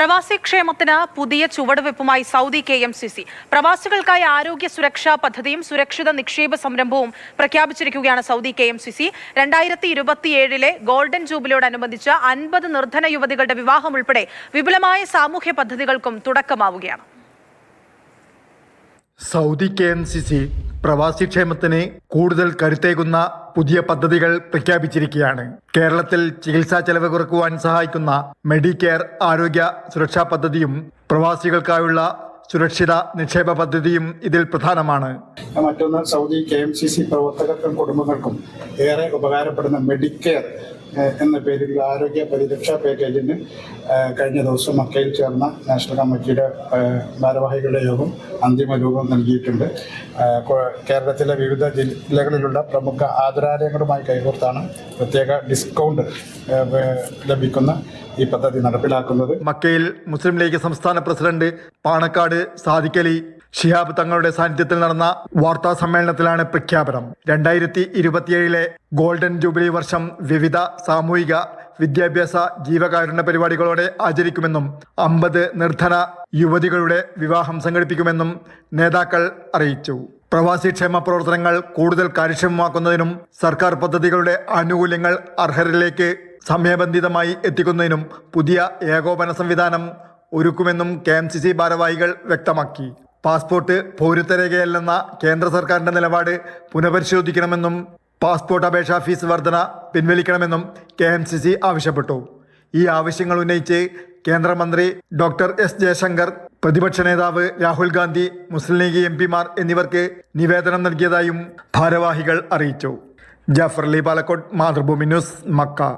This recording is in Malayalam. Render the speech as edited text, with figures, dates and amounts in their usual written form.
പ്രവാസി ക്ഷേമത്തിന് പുതിയ ചുവടുവെപ്പുമായി സൗദി KMCC. പ്രവാസികൾക്കായി ആരോഗ്യ സുരക്ഷാ പദ്ധതിയും സുരക്ഷിത നിക്ഷേപ സംരംഭവും പ്രഖ്യാപിച്ചിരിക്കുകയാണ് സൗദി KMCC. 2027 ഗോൾഡൻ ജൂബിലിയോടനുബന്ധിച്ച് 50 നിർധന യുവതികളുടെ വിവാഹം ഉൾപ്പെടെ വിപുലമായ സാമൂഹ്യ പദ്ധതികൾക്കും തുടക്കമാവുകയാണ്. സൗദി KMCC പ്രവാസി ക്ഷേമത്തിന് കൂടുതൽ കരുത്തേകുന്ന പുതിയ പദ്ധതികൾ പ്രഖ്യാപിച്ചിരിക്കുകയാണ്. കേരളത്തിൽ ചികിത്സാ ചെലവ് കുറയ്ക്കുവാൻ സഹായിക്കുന്ന മെഡിക്കെയർ ആരോഗ്യ സുരക്ഷാ പദ്ധതിയും പ്രവാസികൾക്കായുള്ള സുരക്ഷിത നിക്ഷേപ പദ്ധതിയും ഇതിൽ പ്രധാനമാണ്. മറ്റൊന്ന് സൗദി KMCC പ്രവർത്തകർക്കും കുടുംബങ്ങൾക്കും ഏറെ ഉപകാരപ്പെടുന്ന മെഡിക്കെയർ എന്ന പേരിലുള്ള ആരോഗ്യ പരിരക്ഷാ പാക്കേജിന് കഴിഞ്ഞ ദിവസം മക്കയിൽ ചേർന്ന നാഷണൽ കമ്മിറ്റിയുടെ ഭാരവാഹികളുടെ യോഗം അന്തിമ രൂപം നൽകിയിട്ടുണ്ട്. കേരളത്തിലെ വിവിധ ജില്ലകളിലുള്ള പ്രമുഖ ആതുരാലയങ്ങളുമായി കൈകോർത്താണ് പ്രത്യേക ഡിസ്കൗണ്ട് ലഭിക്കുന്ന ഈ പദ്ധതി നടപ്പിലാക്കുന്നത്. മക്കയിൽ മുസ്ലിം ലീഗ് സംസ്ഥാന പ്രസിഡന്റ് പാണക്കാട് സാദിഖലി ഷിഹാബ് തങ്ങളുടെ സാന്നിധ്യത്തിൽ നടന്ന വാർത്താ സമ്മേളനത്തിലാണ് പ്രഖ്യാപനം. 2027 ഗോൾഡൻ ജൂബിലി വർഷം വിവിധ സാമൂഹിക വിദ്യാഭ്യാസ ജീവകാരുണ്യ പരിപാടികളോടെ ആചരിക്കുമെന്നും 50 നിർധന യുവതികളുടെ വിവാഹം സംഘടിപ്പിക്കുമെന്നും നേതാക്കൾ അറിയിച്ചു. പ്രവാസി ക്ഷേമ പ്രവർത്തനങ്ങൾ കൂടുതൽ കാര്യക്ഷമമാക്കുന്നതിനും സർക്കാർ പദ്ധതികളുടെ ആനുകൂല്യങ്ങൾ അർഹരിലേക്ക് സമയബന്ധിതമായി എത്തിക്കുന്നതിനും പുതിയ ഏകോപന സംവിധാനം ഒരുക്കുമെന്നും KMCC ഭാരവാഹികൾ വ്യക്തമാക്കി. പാസ്പോർട്ട് പൗരത്വരേഖയല്ലെന്ന കേന്ദ്ര സർക്കാരിന്റെ നിലപാട് പുനഃപരിശോധിക്കണമെന്നും പാസ്പോർട്ട് അപേക്ഷാ ഫീസ് വർധന പിൻവലിക്കണമെന്നും KMCC ആവശ്യപ്പെട്ടു. ഈ ആവശ്യങ്ങൾ ഉന്നയിച്ച് കേന്ദ്രമന്ത്രി ഡോക്ടർ S ജയശങ്കർ, പ്രതിപക്ഷ നേതാവ് രാഹുൽ ഗാന്ധി, മുസ്ലിം ലീഗ് MP മാർ എന്നിവർക്ക് നിവേദനം നൽകിയതായും ഭാരവാഹികൾ അറിയിച്ചു. Jafar Ali Palakkode, Mathrubhumi news, Mecca.